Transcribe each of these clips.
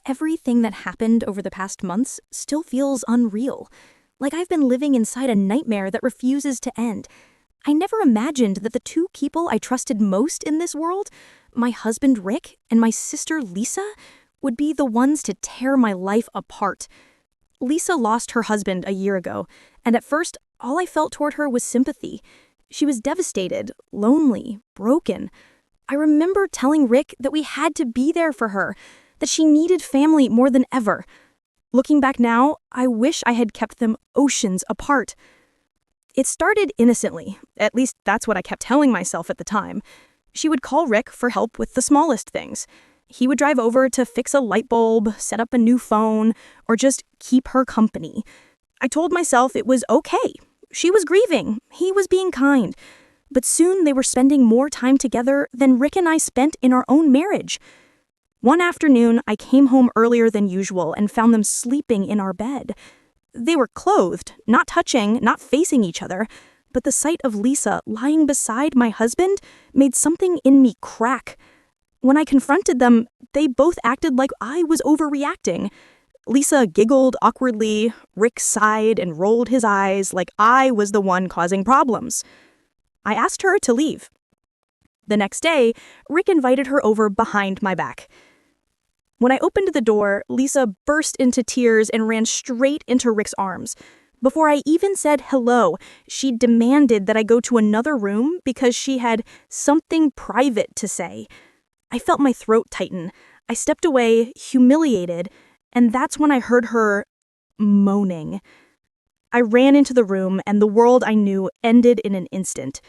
Everything that happened over the past months still feels unreal. Like I've been living inside a nightmare that refuses to end. I never imagined that the two people I trusted most in this world, my husband Rick and my sister Lisa, would be the ones to tear my life apart. Lisa lost her husband a year ago, and at first, all I felt toward her was sympathy. She was devastated, lonely, broken. I remember telling Rick that we had to be there for her, that she needed family more than ever. Looking back now, I wish I had kept them oceans apart. It started innocently, at least that's what I kept telling myself at the time. She would call Rick for help with the smallest things. He would drive over to fix a light bulb, set up a new phone, or just keep her company. I told myself it was okay. She was grieving. He was being kind. But soon they were spending more time together than Rick and I spent in our own marriage. One afternoon, I came home earlier than usual and found them sleeping in our bed. They were clothed, not touching, not facing each other, but the sight of Lisa lying beside my husband made something in me crack. When I confronted them, they both acted like I was overreacting. Lisa giggled awkwardly, Rick sighed and rolled his eyes like I was the one causing problems. I asked her to leave. The next day, Rick invited her over behind my back. When I opened the door, Lisa burst into tears and ran straight into Rick's arms. Before I even said hello, she demanded that I go to another room because she had something private to say. I felt my throat tighten. I stepped away, humiliated, and that's when I heard her moaning. I ran into the room, and the world I knew ended in an instant.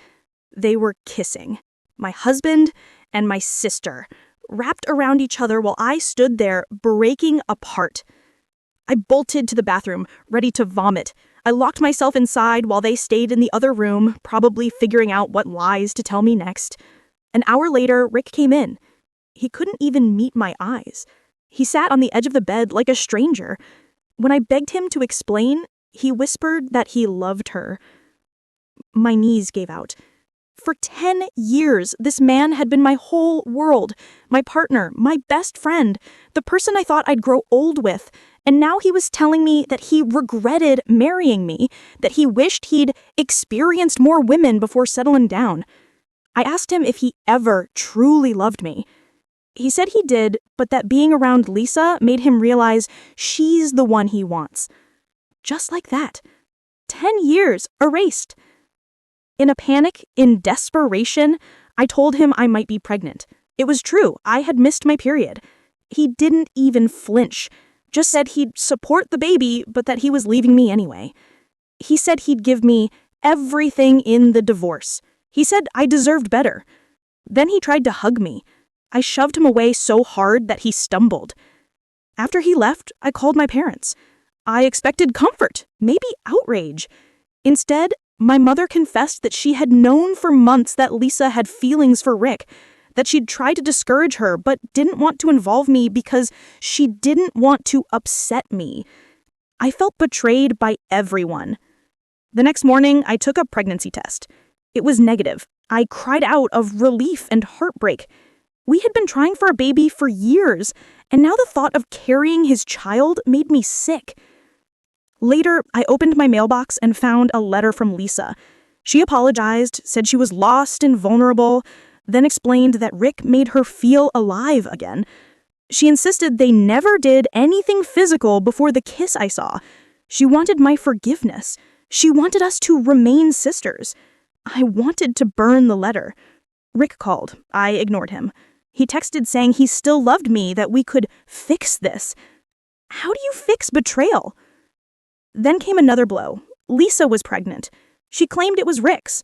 They were kissing. My husband and my sister, wrapped around each other while I stood there, breaking apart. I bolted to the bathroom, ready to vomit. I locked myself inside while they stayed in the other room, probably figuring out what lies to tell me next. An hour later, Rick came in. He couldn't even meet my eyes. He sat on the edge of the bed like a stranger. When I begged him to explain, he whispered that he loved her. My knees gave out. For 10 years, this man had been my whole world, my partner, my best friend, the person I thought I'd grow old with, and now he was telling me that he regretted marrying me, that he wished he'd experienced more women before settling down. I asked him if he ever truly loved me. He said he did, but that being around Lisa made him realize she's the one he wants. Just like that. 10 years erased. In a panic, in desperation, I told him I might be pregnant. It was true, I had missed my period. He didn't even flinch, just said he'd support the baby, but that he was leaving me anyway. He said he'd give me everything in the divorce. He said I deserved better. Then he tried to hug me. I shoved him away so hard that he stumbled. After he left, I called my parents. I expected comfort, maybe outrage. Instead, my mother confessed that she had known for months that Lisa had feelings for Rick, that she'd tried to discourage her but didn't want to involve me because she didn't want to upset me. I felt betrayed by everyone. The next morning, I took a pregnancy test. It was negative. I cried out of relief and heartbreak. We had been trying for a baby for years, and now the thought of carrying his child made me sick. Later, I opened my mailbox and found a letter from Lisa. She apologized, said she was lost and vulnerable, then explained that Rick made her feel alive again. She insisted they never did anything physical before the kiss I saw. She wanted my forgiveness. She wanted us to remain sisters. I wanted to burn the letter. Rick called. I ignored him. He texted saying he still loved me, that we could fix this. How do you fix betrayal? Then came another blow. Lisa was pregnant. She claimed it was Rick's.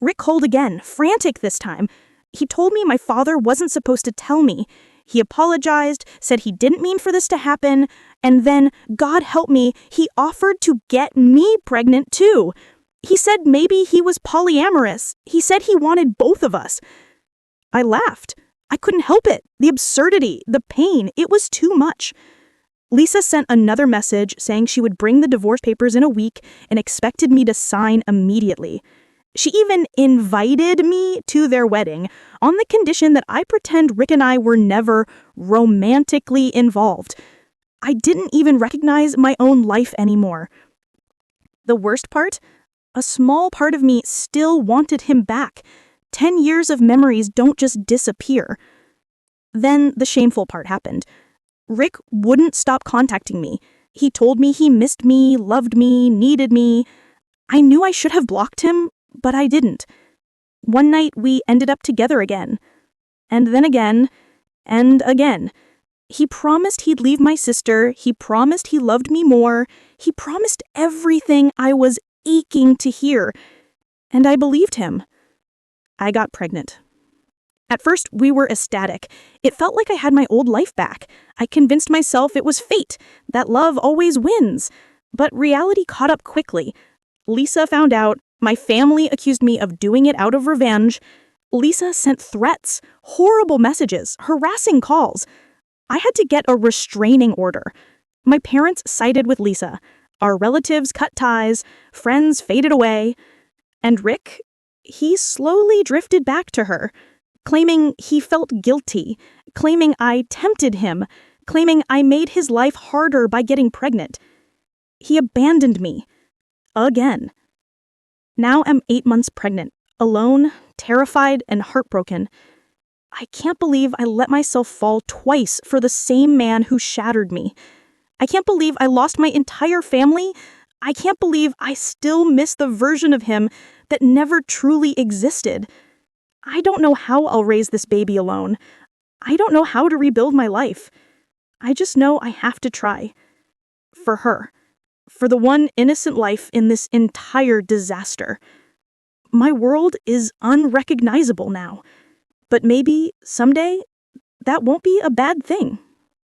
Rick called again, frantic this time. He told me my father wasn't supposed to tell me. He apologized, said he didn't mean for this to happen, and then, God help me, he offered to get me pregnant too. He said maybe he was polyamorous. He said he wanted both of us. I laughed. I couldn't help it. The absurdity, the pain, it was too much. Lisa sent another message saying she would bring the divorce papers in a week and expected me to sign immediately. She even invited me to their wedding on the condition that I pretend Rick and I were never romantically involved. I didn't even recognize my own life anymore. The worst part? A small part of me still wanted him back. 10 years of memories don't just disappear. Then the shameful part happened. Rick wouldn't stop contacting me. He told me he missed me, loved me, needed me. I knew I should have blocked him, but I didn't. One night we ended up together again. And then again, and again. He promised he'd leave my sister. He promised he loved me more. He promised everything I was aching to hear. And I believed him. I got pregnant. At first, we were ecstatic. It felt like I had my old life back. I convinced myself it was fate, that love always wins. But reality caught up quickly. Lisa found out. My family accused me of doing it out of revenge. Lisa sent threats, horrible messages, harassing calls. I had to get a restraining order. My parents sided with Lisa. Our relatives cut ties. Friends faded away. And Rick, he slowly drifted back to her, claiming he felt guilty, claiming I tempted him, claiming I made his life harder by getting pregnant. He abandoned me. Again. Now I'm 8 months pregnant, alone, terrified, and heartbroken. I can't believe I let myself fall twice for the same man who shattered me. I can't believe I lost my entire family. I can't believe I still miss the version of him that never truly existed. I don't know how I'll raise this baby alone. I don't know how to rebuild my life. I just know I have to try. For her. For the one innocent life in this entire disaster. My world is unrecognizable now. But maybe, someday, that won't be a bad thing.